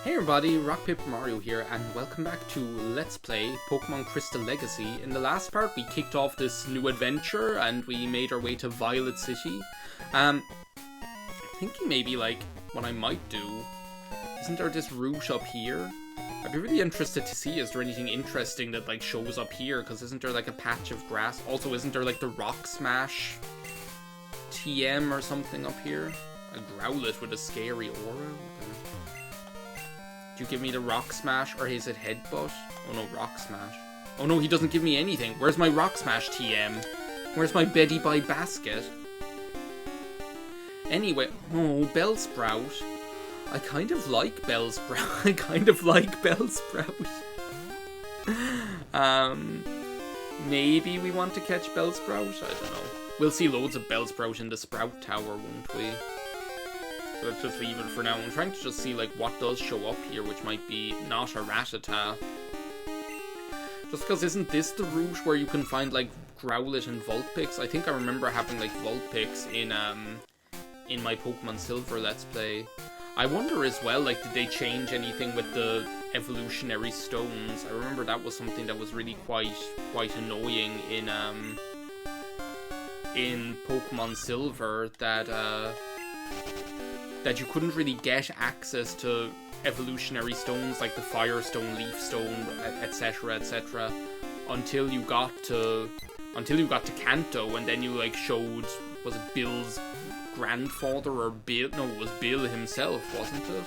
Hey everybody, RockPaperMario here, and welcome back to Let's Play Pokemon Crystal Legacy. In the last part, we kicked off this new adventure, and we made our way to Violet City. Thinking maybe, like, what I might do, isn't there this route up here? I'd be really interested to see, is there anything interesting that, like, shows up here, because isn't there, like, a patch of grass? Also, isn't there, like, the Rock Smash TM or something up here? A Growlithe with a scary aura? Okay. Do you give me the Rock Smash, or is it Headbutt? Oh no, Rock Smash. Oh no, he doesn't give me anything. Where's my Rock Smash TM? Where's my Betty Bye basket? Anyway, oh, Bellsprout. I kind of like Bellsprout. I kind of like Bellsprout. Maybe we want to catch Bellsprout? I don't know. We'll see loads of Bellsprout in the Sprout Tower, won't we? So let's just leave it for now. I'm trying to just see like what does show up here, which might be not a Rattata. Just because isn't this the route where you can find like Growlithe and Vulpix? I think I remember having like Vulpix in my Pokemon Silver Let's Play. I wonder as well, like, did they change anything with the evolutionary stones? I remember that was something that was really quite annoying in Pokemon Silver, that you couldn't really get access to evolutionary stones like the Fire Stone, Leaf Stone, etc., until you got to Kanto, and then you like showed, was it Bill's grandfather or Bill? No, it was Bill himself, wasn't it?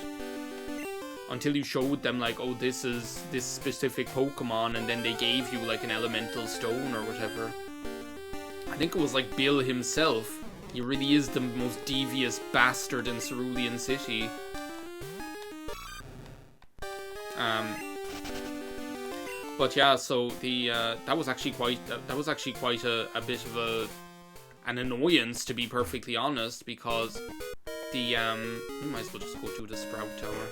Until you showed them like, oh, this is this specific Pokemon, and then they gave you like an elemental stone or whatever. I think it was like Bill himself. He really is the most devious bastard in Cerulean City. But yeah, so the that was actually quite a bit of an annoyance, to be perfectly honest, because the we might as well just go to the Sprout Tower,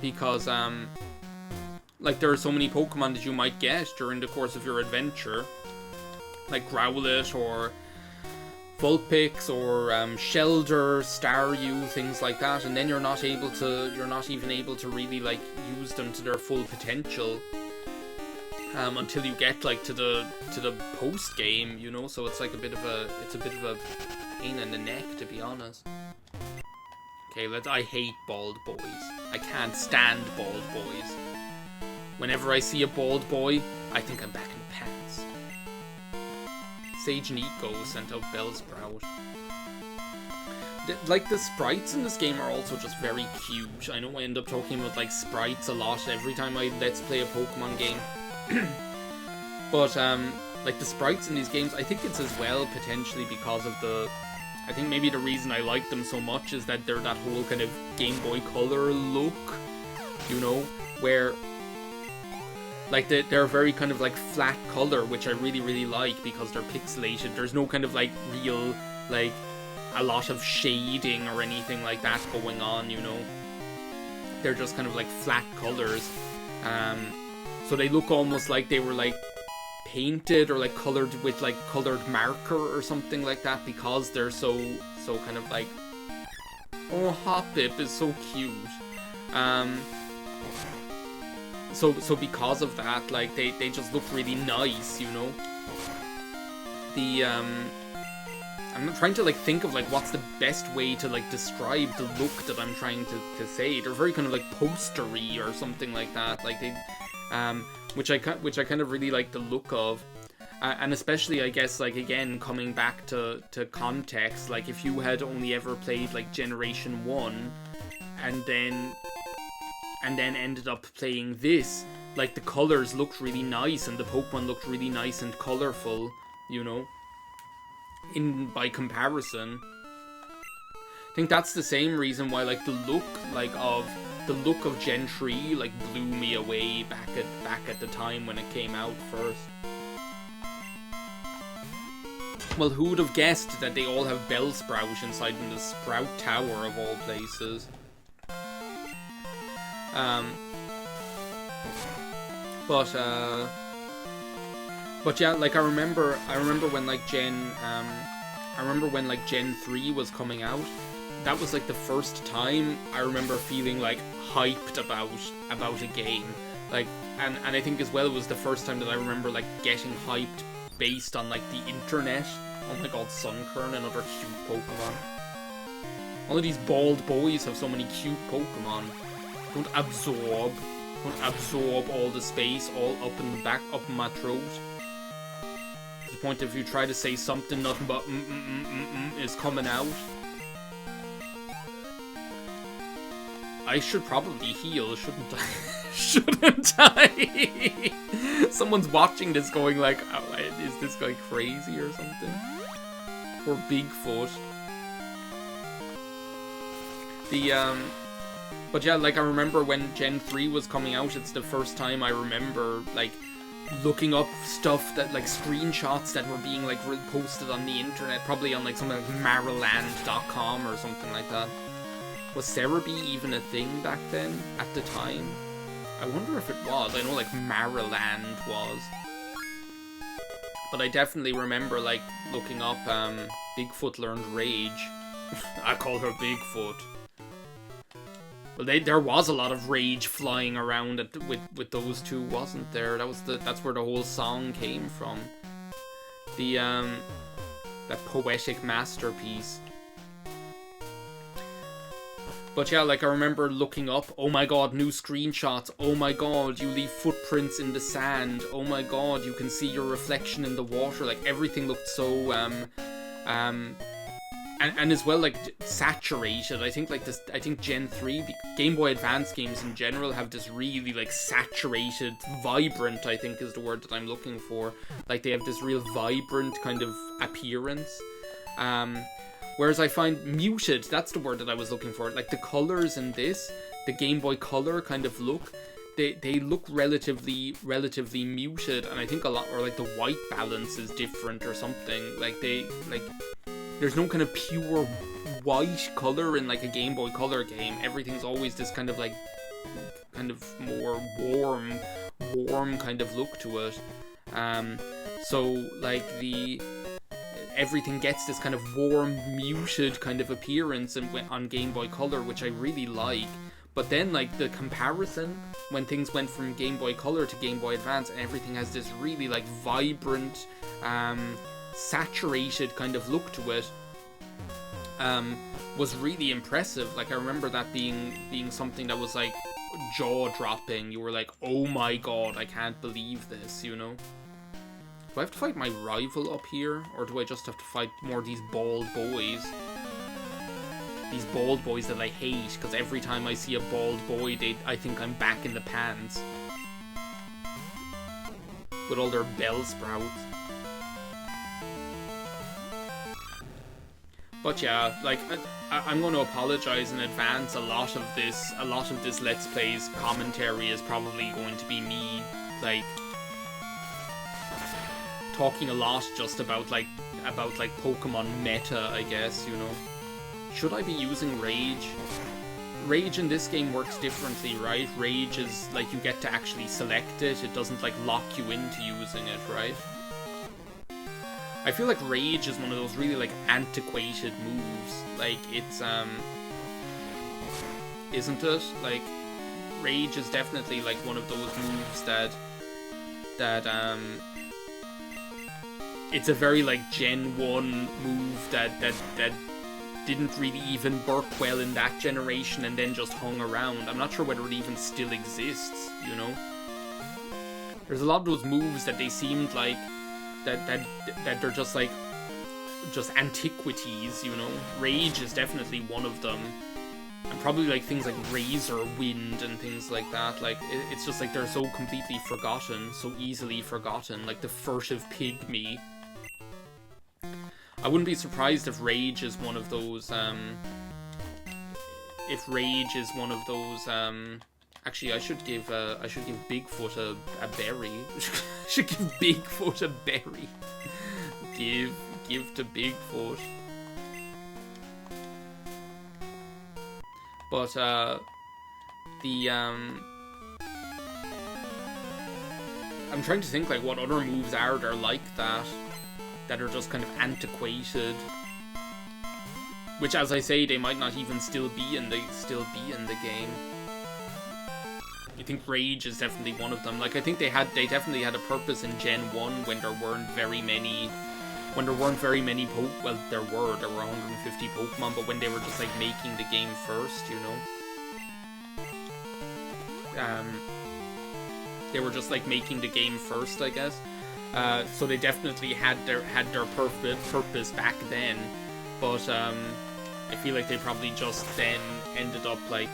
because like there are so many Pokemon that you might get during the course of your adventure, like Growlithe or Vulpix or Shelder, Staryu, things like that, and then you're not even able to really like use them to their full potential until you get like to the post game, you know. So it's like a bit of a pain in the neck, to be honest. Okay, I hate bald boys. I can't stand bald boys. Whenever I see a bald boy, I think I'm back in the past. Sage Nico sent out Bellsprout. Like, the sprites in this game are also just very cute. I know I end up talking about, like, sprites a lot every time I Let's Play a Pokemon game. But, like, the sprites in these games, I think it's as well potentially because of I think maybe the reason I like them so much is that they're that whole kind of Game Boy Color look, you know, where like they're very kind of like flat color, which I really like because they're pixelated. There's no kind of like real, like, a lot of shading or anything like that going on, you know. They're just kind of like flat colors. So they look almost like they were like painted or like colored with like colored marker or something like that, because they're so kind of like, oh, Hoppip is so cute. So because of that, like, they just look really nice, you know. I'm trying to like think of like what's the best way to like describe the look that I'm trying to say. They're very kind of like postery or something like that. Like they, which I kind of really like the look of, and especially I guess like again coming back to context, like if you had only ever played like Generation 1, and then ended up playing this, like the colors looked really nice and the Pokemon looked really nice and colorful, you know, by comparison. I think that's the same reason why like the look of Gen 3 like blew me away back at the time when it came out first. Well, who would have guessed that they all have Bellsprout inside in the Sprout Tower of all places? But yeah, like I remember when like Gen 3 was coming out, that was like the first time I remember feeling like hyped about a game. Like, and I think as well it was the first time that I remember like getting hyped based on like the internet. Oh my god, Sunkern, another cute Pokemon. All of these bald boys have so many cute Pokemon. Don't absorb all the space all up in the back, up in my throat. To the point if you try to say something, nothing but is coming out. I should probably heal, shouldn't I? Shouldn't I? Someone's watching this going like, oh, is this guy crazy or something? Or Bigfoot. But yeah, like I remember when Gen 3 was coming out, it's the first time I remember like looking up stuff that like screenshots that were being like posted on the internet, probably on like something like Mariland.com or something like that. Was Cerebi even a thing back then at the time? I wonder if it was. I know like Mariland was. But I definitely remember like looking up Bigfoot learned Rage. I call her Bigfoot. Well, there was a lot of rage flying around with those two, wasn't there? That's where the whole song came from. That poetic masterpiece. But yeah, like I remember looking up, oh my god, new screenshots, oh my god, you leave footprints in the sand, oh my god, you can see your reflection in the water, like everything looked so, and as well, like, saturated. I think Gen 3, Game Boy Advance games in general have this really, like, saturated, vibrant, I think is the word that I'm looking for. Like, they have this real vibrant kind of appearance. Whereas I find muted, that's the word that I was looking for. Like, the colors in this, the Game Boy Color kind of look, they look relatively muted, and I think a lot, or like the white balance is different or something. Like, there's no kind of pure white color in like a Game Boy Color game. Everything's always this kind of like, more warm kind of look to it. So like everything gets this kind of warm, muted kind of appearance on Game Boy Color, which I really like. But then like the comparison when things went from Game Boy Color to Game Boy Advance, and everything has this really like vibrant, saturated kind of look to it, was really impressive. Like I remember that being something that was like jaw-dropping. You were like, oh my god, I can't believe this, you know? Do I have to fight my rival up here, or do I just have to fight more of these bald boys? These bald boys that I hate, because every time I see a bald boy, I think I'm back in the pants. With all their bell sprouts. But yeah, like, I'm going to apologize in advance. A lot of this Let's Play's commentary is probably going to be me, like, talking a lot just about Pokemon meta, I guess, you know. Should I be using Rage? Rage in this game works differently, right? Rage is, like, you get to actually select it. It doesn't, like, lock you into using it, right? I feel like Rage is one of those really, like, antiquated moves. Like, it's, isn't it? Like, Rage is definitely, like, one of those moves that, it's a very, like, Gen 1 move that didn't really even work well in that generation and then just hung around. I'm not sure whether it even still exists, you know? There's a lot of those moves that they seemed like that they're just like antiquities, you know? Rage is definitely one of them. And probably like things like Razor Wind and things like that. Like it's just like they're so completely forgotten, so easily forgotten. Like the Furtive Pygmy. I wouldn't be surprised if Rage is one of those, actually I should give Bigfoot a berry. I should give Bigfoot a berry. Give to Bigfoot. But, I'm trying to think, like, what other moves are there like that are just kind of antiquated. Which, as I say, they might not even still be in the game. I think Rage is definitely one of them. Like, I think they definitely had a purpose in Gen 1 when there weren't very many well, there were 150 Pokemon, but when they were just like making the game first, you know. They were just like making the game first, I guess. So they definitely had their purpose back then, but I feel like they probably just then ended up like,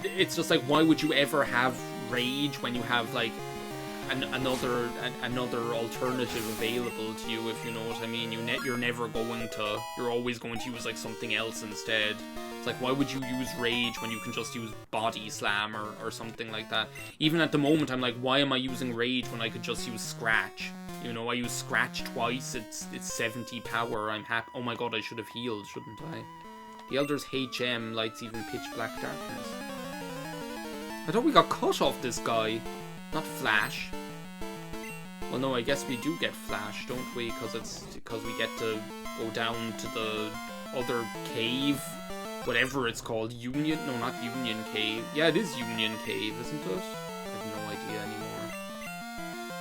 it's just like, why would you ever have Rage when you have like another alternative available to you, if you know what I mean? You're always going to use like something else instead. It's like, why would you use Rage when you can just use Body Slam or something like that? Even at the moment, I'm like, why am I using Rage when I could just use Scratch? You know, I use Scratch twice, it's 70 power, I'm happy. Oh my god, I should have healed, shouldn't I? The Elder's HM lights even pitch black darkness. I thought we got cut off this guy, not Flash. Well, no, I guess we do get Flash, don't we? Because we get to go down to the other cave, whatever it's called. Union? No, not Union Cave. Yeah, it is Union Cave, isn't it? I have no idea anymore.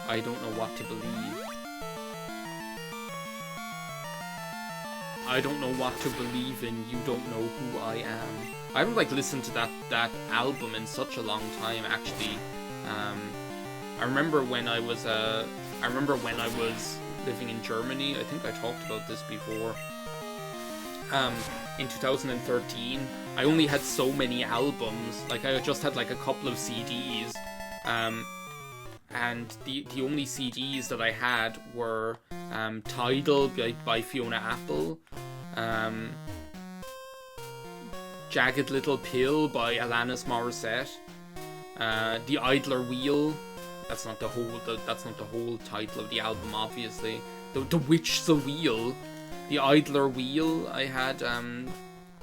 I don't know what to believe. I don't know what to believe in. You don't know who I am. I haven't like listened to that album in such a long time, actually. I remember when I was living in Germany. I think I talked about this before. In 2013, I only had so many albums. Like, I just had like a couple of CDs. And the only CDs that I had were Tidal by Fiona Apple, Jagged Little Pill by Alanis Morissette, The Idler Wheel. That's not the whole title of the album, obviously. The Witch the Wheel, The Idler Wheel. I had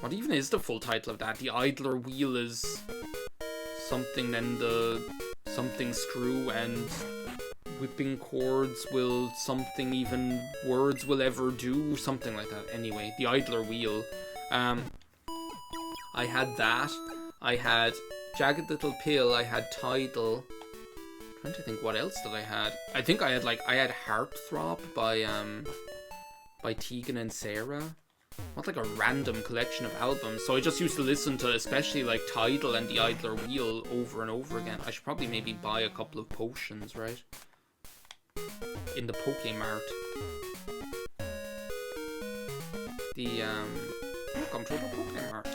what even is the full title of that? The Idler Wheel is something, then the something screw and whipping chords will something, even words will ever do, something like that. Anyway, The Idler Wheel. I had that. I had Jagged Little Pill. I had Tidal. I'm trying to think what else that I had. I think I had Heartthrob by Tegan and Sarah. Not like a random collection of albums. So I just used to listen to especially like Tidal and The Idler Wheel over and over again. I should probably maybe buy a couple of potions, right? In the Pokemart. Welcome to the Pokemart.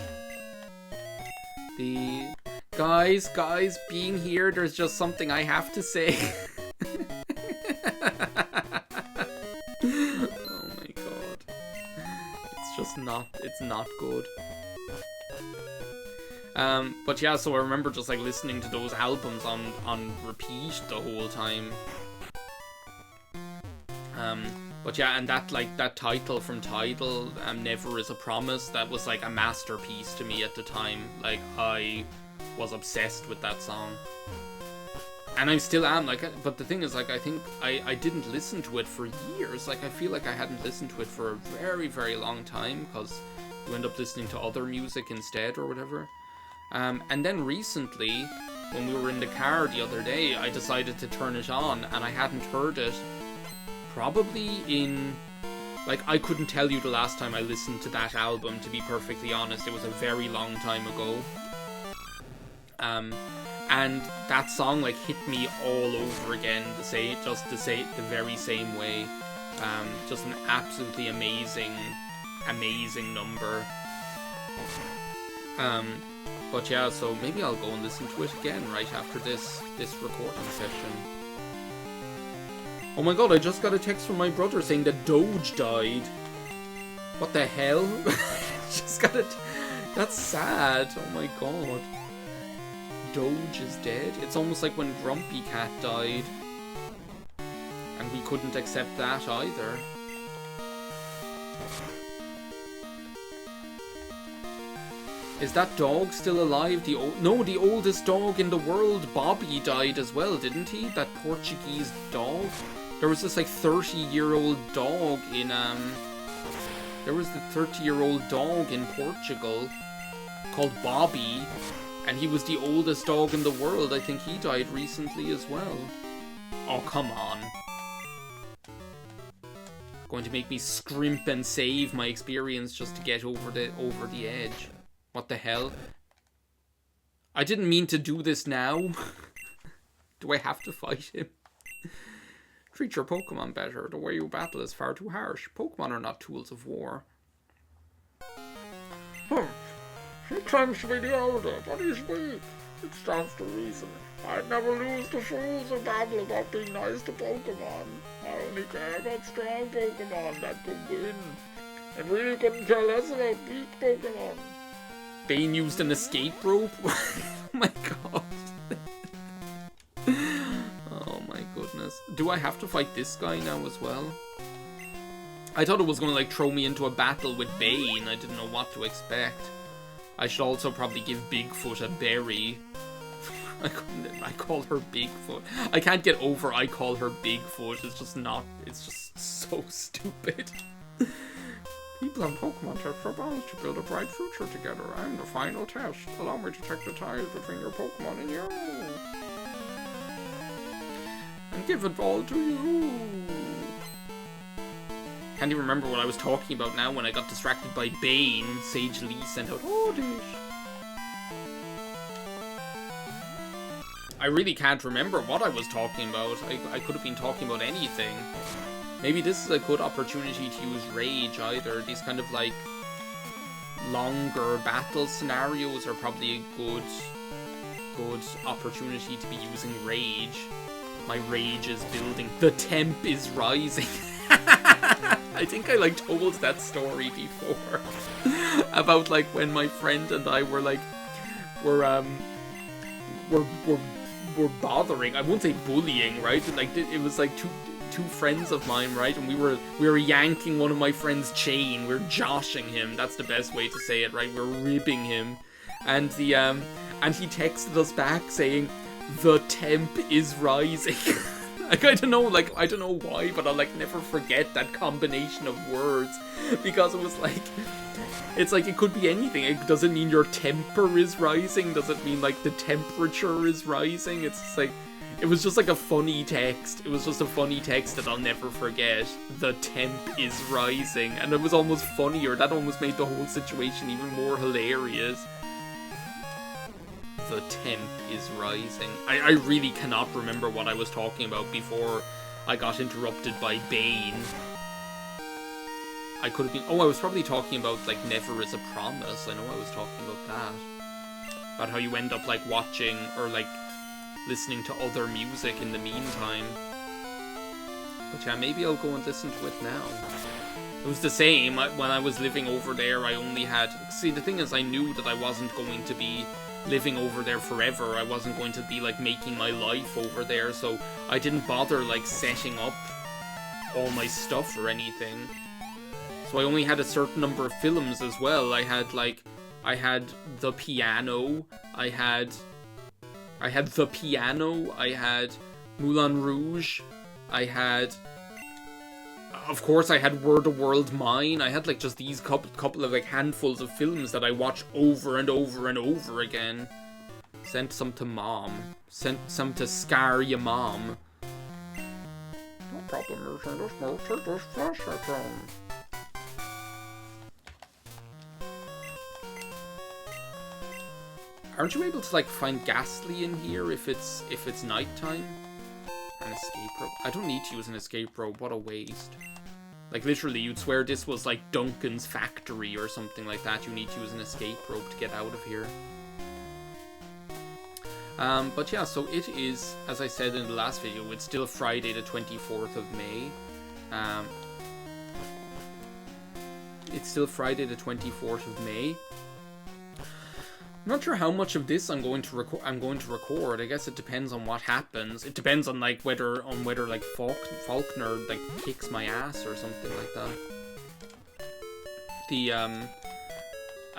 The guys, being here, there's just something I have to say. Oh my god. It's not good. But yeah, so I remember just like listening to those albums on repeat the whole time. But yeah, and that title from Tidal, Never Is a Promise, that was like a masterpiece to me at the time. Like, I was obsessed with that song. And I still am, like, but the thing is, like, I think I didn't listen to it for years. Like, I feel like I hadn't listened to it for a very, very long time, because you end up listening to other music instead or whatever. And then recently, when we were in the car the other day, I decided to turn it on, and I hadn't heard it probably in, like, I couldn't tell you the last time I listened to that album, to be perfectly honest. It was a very long time ago. And that song, like, hit me all over again, to say it the very same way. Just an absolutely amazing number. But yeah, so maybe I'll go and listen to it again right after this recording session. Oh my god, I just got a text from my brother saying that Doge died. What the hell? That's sad. Oh my god. Doge is dead. It's almost like when Grumpy Cat died. And we couldn't accept that either. Is that dog still alive? No, the oldest dog in the world, Bobby, died as well, didn't he? That Portuguese dog? There was this like 30-year-old dog in There was the 30-year-old dog in Portugal called Bobby, and he was the oldest dog in the world. I think he died recently as well. Oh, come on. Going to make me scrimp and save my experience just to get over the edge. What the hell? I didn't mean to do this now. Do I have to fight him? Treat your Pokemon better. The way you battle is far too harsh. Pokemon are not tools of war. He claims to be the older, but he's weak. It stands to reason. I'd never lose the fools who babble about being nice to Pokemon. I only care about strong Pokemon that can win. And really couldn't care less about weak Pokemon. Bane used an escape rope? Oh my god. Oh my goodness. Do I have to fight this guy now as well? I thought it was going to like throw me into a battle with Bane. I didn't know what to expect. I should also probably give Bigfoot a berry. I call her Bigfoot. I can't get over I call her Bigfoot. It's just not, it's just so stupid. People on Pokemon test are bound to build a bright future together. I'm the final test. Allow me to check the ties between your Pokemon and you. And give it all to you. Can't even remember what I was talking about now when I got distracted by Bane. Sage Lee sent out Oddish. I really can't remember what I was talking about. I could have been talking about anything. Maybe this is a good opportunity to use Rage either. These kind of like longer battle scenarios are probably a good opportunity to be using Rage. My Rage is building. The temp is rising. I think I like told that story before about like when my friend and I were like we're bothering. I won't say bullying, right? Like it was like two friends of mine, right? And we were yanking one of my friend's chain. We were joshing him. That's the best way to say it, right? We're ribbing him, and the and he texted us back saying, "The temp is rising." Like, I don't know why, but I'll, like, never forget that combination of words, because it was, like, it's like, it could be anything. It doesn't mean your temper is rising, doesn't mean, like, the temperature is rising. It's just, like, it was just, like, a funny text. It was just a funny text that I'll never forget. The temp is rising, and it was almost funnier. That almost made the whole situation even more hilarious. The temp is rising. I really cannot remember what I was talking about before I got interrupted by Bane. I could have been... Oh, I was probably talking about, like, Never Is a Promise. I know I was talking about that. About how you end up, like, watching or, like, listening to other music in the meantime. But yeah, maybe I'll go and listen to it now. It was the same. When I was living over there, I only had... See, the thing is, I knew that I wasn't going to be living over there forever. I wasn't going to be like making my life over there, so I didn't bother like setting up all my stuff or anything. So I only had a certain number of films as well. I had the piano, I had the piano, I had Moulin Rouge, I had, of course, I had Were the World Mine. I had like just these couple of like handfuls of films that I watched over and over and over again. Sent some to mom. Sent some to scar your mom. No problem, using this mode, take this flashlight down. Aren't you able to like find Ghastly in here if it's nighttime? An escape rope. I don't need to use an escape rope. What a waste. Like, literally, you'd swear this was, like, Duncan's factory or something like that. You need to use an escape rope to get out of here. But yeah, so it is, as I said in the last video, it's still Friday the 24th of May. It's still Friday the 24th of May. I'm not sure how much of this I'm going to record. I guess it depends on what happens. It depends on like whether like Falkner like kicks my ass or something like that.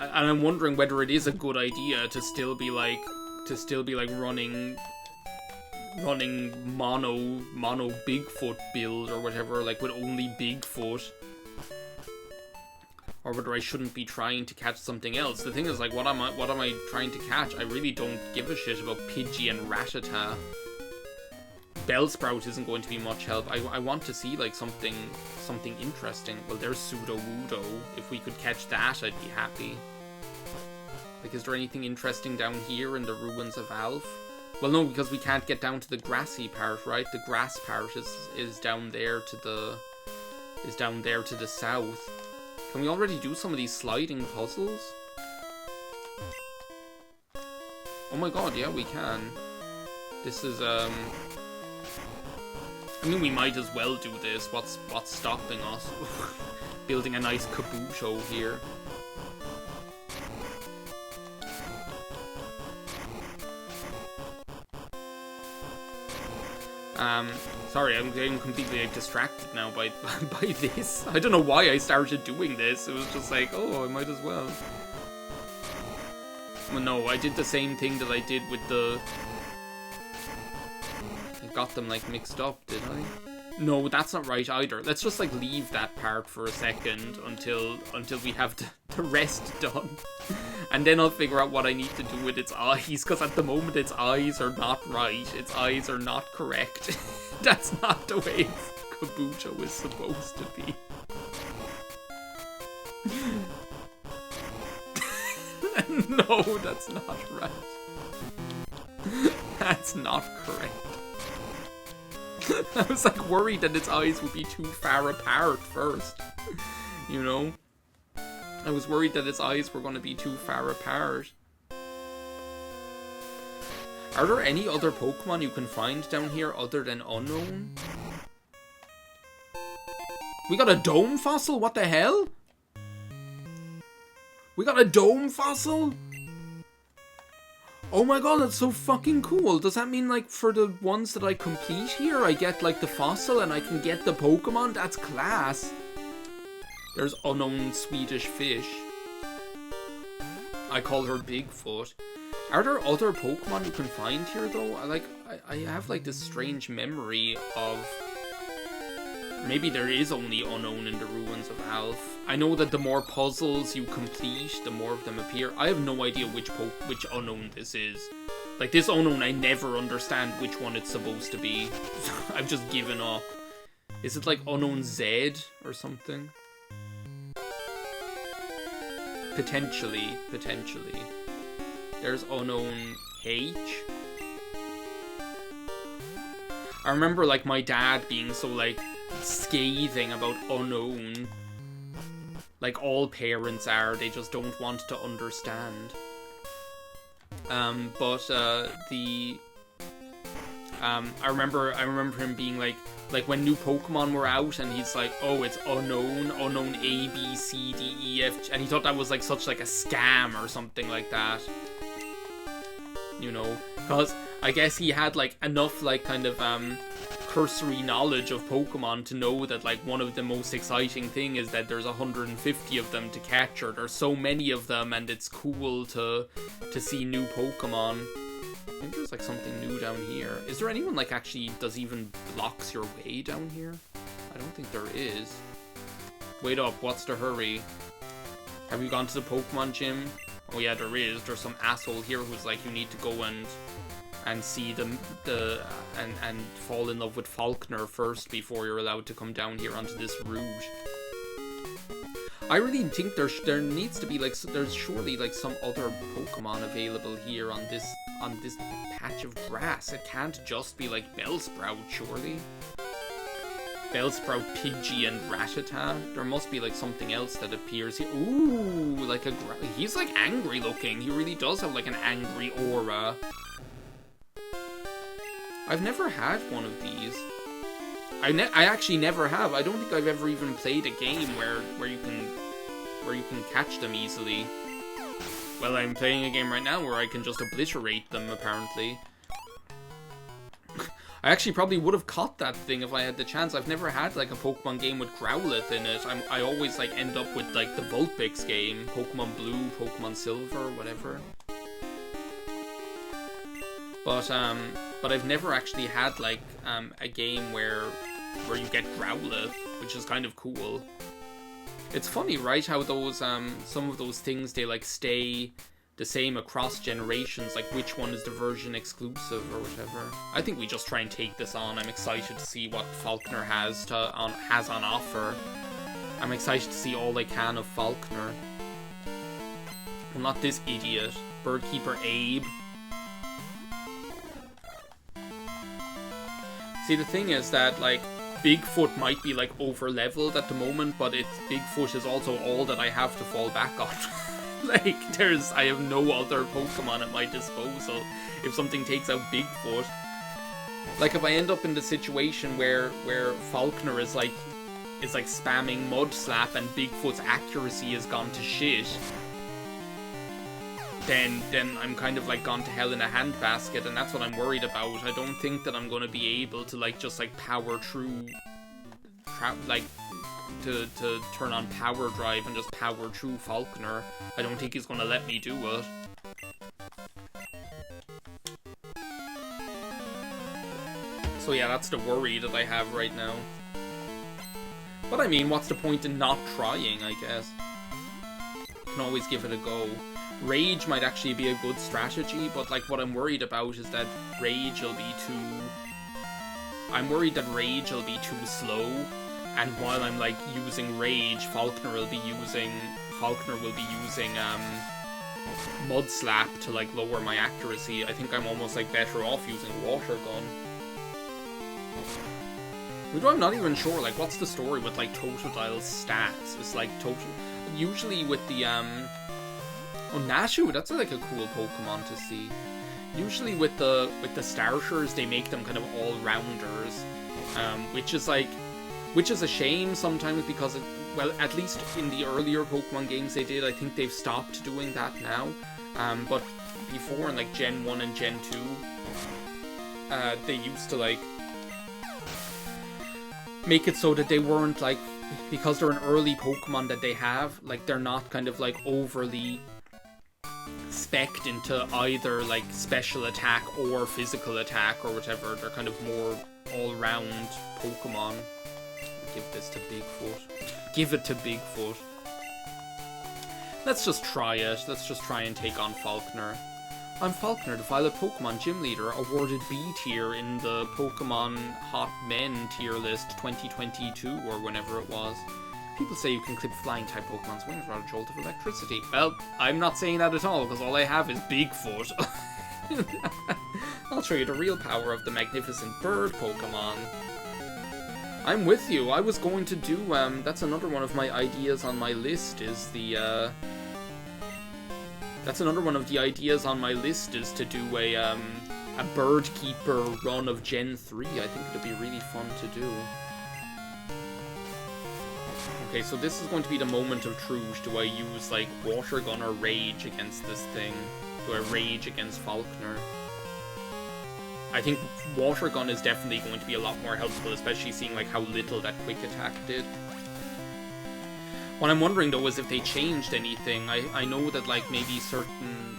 And I'm wondering whether it is a good idea to still be like running mono Bigfoot build or whatever, like with only Bigfoot. or whether I shouldn't be trying to catch something else. The thing is, like, what am I trying to catch? I really don't give a shit about Pidgey and Rattata. Bellsprout isn't going to be much help. I want to see, like, something interesting. Well, there's Sudowoodo. If we could catch that, I'd be happy. Like, is there anything interesting down here in the ruins of Alf? Well, no, because we can't get down to the grassy part, right? The grass part is down there to the south. Can we already do some of these sliding puzzles? Oh my god, yeah, we can. This is I mean, we might as well do this. What's stopping us? Building a nice Kabuto here. Sorry, I'm getting completely distracted now by this. I don't know why I started doing this. It was just like, oh, I might as well. Well, no, I did the same thing that I did with the... I got them, like, mixed up, did I? No, that's not right either. Let's just, like, leave that part for a second until we have the rest done. And then I'll figure out what I need to do with its eyes, because at the moment its eyes are not right. Its eyes are not correct. That's not the way Kabuto is supposed to be. No, that's not right. That's not correct. I was like worried that its eyes would be too far apart first. You know? I was worried that its eyes were going to be too far apart. Are there any other Pokemon you can find down here other than Unknown? We got a Dome Fossil? What the hell? We got a Dome Fossil? Oh my god, that's so fucking cool. Does that mean, like, for the ones that I complete here, I get, like, the fossil and I can get the Pokemon? That's class. There's Unknown Swedish Fish. I call her Bigfoot. Are there other Pokemon you can find here, though? I have, like, this strange memory of... Maybe there is only Unknown in the ruins of Alf. I know that the more puzzles you complete, the more of them appear. I have no idea which Unknown this is. Like, this Unknown, I never understand which one it's supposed to be. I've just given up. Is it, like, Unknown Z or something? Potentially. There's Unknown H. I remember, like, my dad being so, like, scathing about Unknown. Like all parents are, they just don't want to understand. I remember him being like when new Pokemon were out and he's like, oh, it's Unknown A, B, C, D, E, F, and he thought that was like such like a scam or something like that. You know, because I guess he had like enough like kind of cursory knowledge of Pokemon to know that like one of the most exciting thing is that there's 150 of them to catch, or there's so many of them and it's cool to see new Pokemon. Maybe there's like something new down here. Is there anyone like actually does even blocks your way down here? I don't think there is. Wait up, what's the hurry? Have you gone to the Pokemon gym? Oh yeah, there is. There's some asshole here who's like, you need to go and see and fall in love with Falkner first before you're allowed to come down here onto this route. I really think there needs to be like, there's surely like some other Pokemon available here on this patch of grass. It can't just be like Bellsprout, surely. Bellsprout, Pidgey, and Rattata. There must be like something else that appears here. Ooh, like he's like angry looking. He really does have like an angry aura. I've never had one of these. I actually never have. I don't think I've ever even played a game where you can catch them easily. Well, I'm playing a game right now where I can just obliterate them, apparently. I actually probably would have caught that thing if I had the chance. I've never had like a Pokemon game with Growlithe in it. I always like end up with like the Vulpix game, Pokemon Blue, Pokemon Silver, whatever. But I've never actually had like a game where you get Growlithe, which is kind of cool. It's funny, right, how those, some of those things, they, like, stay the same across generations, like which one is the version exclusive or whatever. I think we just try and take this on. I'm excited to see what Falkner has on offer. I'm excited to see all I can of Falkner. Well, not this idiot. Birdkeeper Abe. See, the thing is that, like, Bigfoot might be, like, over-leveled at the moment, but Bigfoot is also all that I have to fall back on. Like, I have no other Pokemon at my disposal if something takes out Bigfoot. Like, if I end up in the situation where Falkner is spamming Mud Slap and Bigfoot's accuracy has gone to shit, then I'm kind of, like, gone to hell in a handbasket, and that's what I'm worried about. I don't think that I'm going to be able to, like, just, like, power through, like, to turn on Power Drive and just power through Falkner. I don't think he's going to let me do it. So yeah, that's the worry that I have right now. But I mean, what's the point in not trying, I guess? You can always give it a go. Rage might actually be a good strategy, but like what I'm worried about is that Rage will be too... I'm worried that Rage will be too slow, and while I'm like using Rage, Falkner will be using Mud Slap to like lower my accuracy. I think I'm almost like better off using Water Gun. Although I'm not even sure, like, what's the story with like Totodile's stats? It's like usually with the oh, Nashu, that's like a cool Pokemon to see. Usually with the starters, they make them kind of all-rounders, which is a shame sometimes because, well, at least in the earlier Pokemon games they did, I think they've stopped doing that now. But before in like Gen 1 and Gen 2, they used to like make it so that they weren't like, because they're an early Pokemon that they have, like they're not kind of like overly spec'd into either like special attack or physical attack or whatever. They're kind of more all-round Pokemon. Give this to Bigfoot. Give it to Bigfoot. Let's just try it. Let's just try and take on Falkner. I'm Falkner, the Violet Pokemon Gym Leader, awarded B tier in the Pokemon Hot Men tier list 2022 or whenever it was. People say you can clip flying type Pokemon's wings without a jolt of electricity. Well, I'm not saying that at all, because all I have is Bigfoot. I'll show you the real power of the magnificent bird Pokemon. I'm with you. I was going to do, that's another one of my ideas on my list, is the, that's another one of the ideas on my list, is to do a bird keeper run of Gen 3. I think it'd be really fun to do. Okay, so this is going to be the moment of truth. Do I use, like, Water Gun or Rage against this thing? Do I Rage against Falkner? I think Water Gun is definitely going to be a lot more helpful, especially seeing, like, how little that Quick Attack did. What I'm wondering, though, is if they changed anything. I know that, like, maybe certain...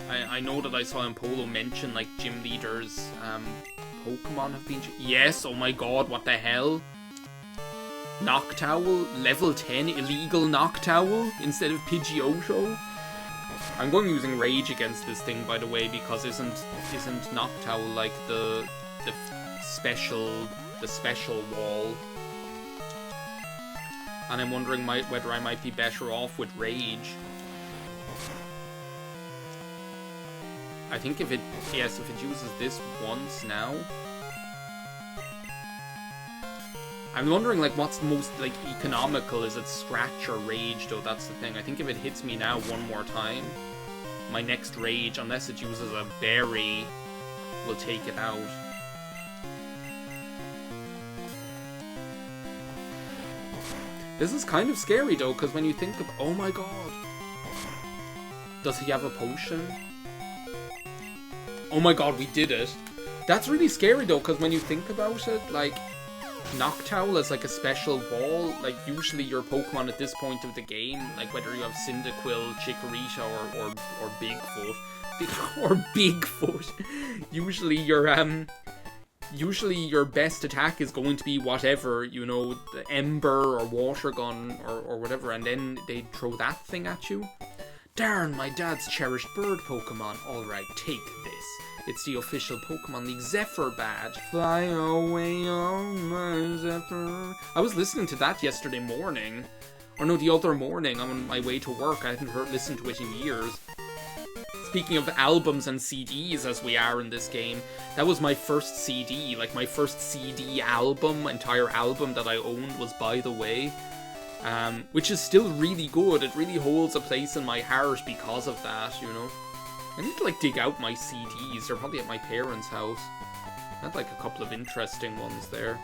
I know that I saw Polo mention, like, gym leaders, Pokemon have been... Yes, oh my god, what the hell? Noctowl, level 10 illegal Noctowl instead of Pidgeotto. I'm going using Rage against this thing, by the way, because isn't Noctowl like the special wall? And I'm wondering whether I might be better off with Rage. I think if it uses this once now. I'm wondering, like, what's most, like, economical? Is it Scratch or Rage, though? That's the thing. I think if it hits me now one more time, my next Rage, unless it uses a berry, will take it out. This is kind of scary, though, because when you think of... Oh my god. Does he have a potion? Oh my god, we did it. That's really scary, though, because when you think about it, like... Noctowl is like a special wall. Like, usually your Pokemon at this point of the game, like whether you have Cyndaquil, Chikorita, or Bigfoot, or Bigfoot, usually your usually your best attack is going to be whatever, you know, the ember or water gun or whatever, and then they throw that thing at you. Darn, my dad's cherished bird Pokemon. Alright, take this. It's the official Pokemon League Zephyr badge. Fly away on my Zephyr. I was listening to that yesterday morning. Or no, the other morning on my way to work. I hadn't listened to it in years. Speaking of albums and CDs as we are in this game, that was my first CD. Like my first CD album, entire album that I owned was By the Way. Which is still really good. It really holds a place in my heart because of that, you know. I need to like dig out my CDs. They're probably at my parents' house. I had like a couple of interesting ones there.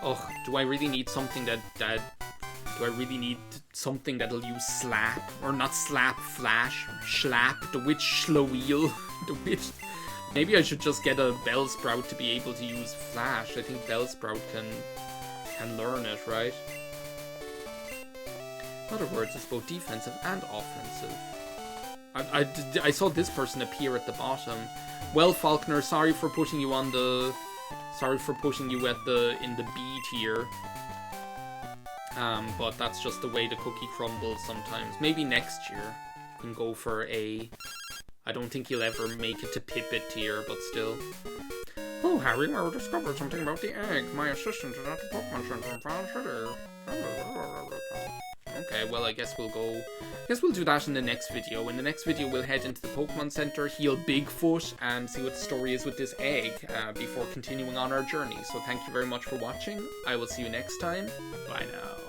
Ugh, do I really need something do I really need something that'll use slap? Or not slap, flash, schlap, the witch Sloweel, the witch... Maybe I should just get a Bellsprout to be able to use flash. I think Bellsprout can learn it, right? In other words, it's both defensive and offensive. I saw this person appear at the bottom. Well, Falkner, sorry for putting you in the B tier. But that's just the way the cookie crumbles sometimes. Maybe next year you can go for A. I don't think you'll ever make it to Pipit tier, but still. Oh, Harry, I discovered something about the egg. My assistant is at the Pokemon Center in France City. Okay, well, I guess we'll do that in the next video. In the next video, we'll head into the Pokemon Center, heal Bigfoot, and see what the story is with this egg before continuing on our journey. So thank you very much for watching. I will see you next time. Bye now.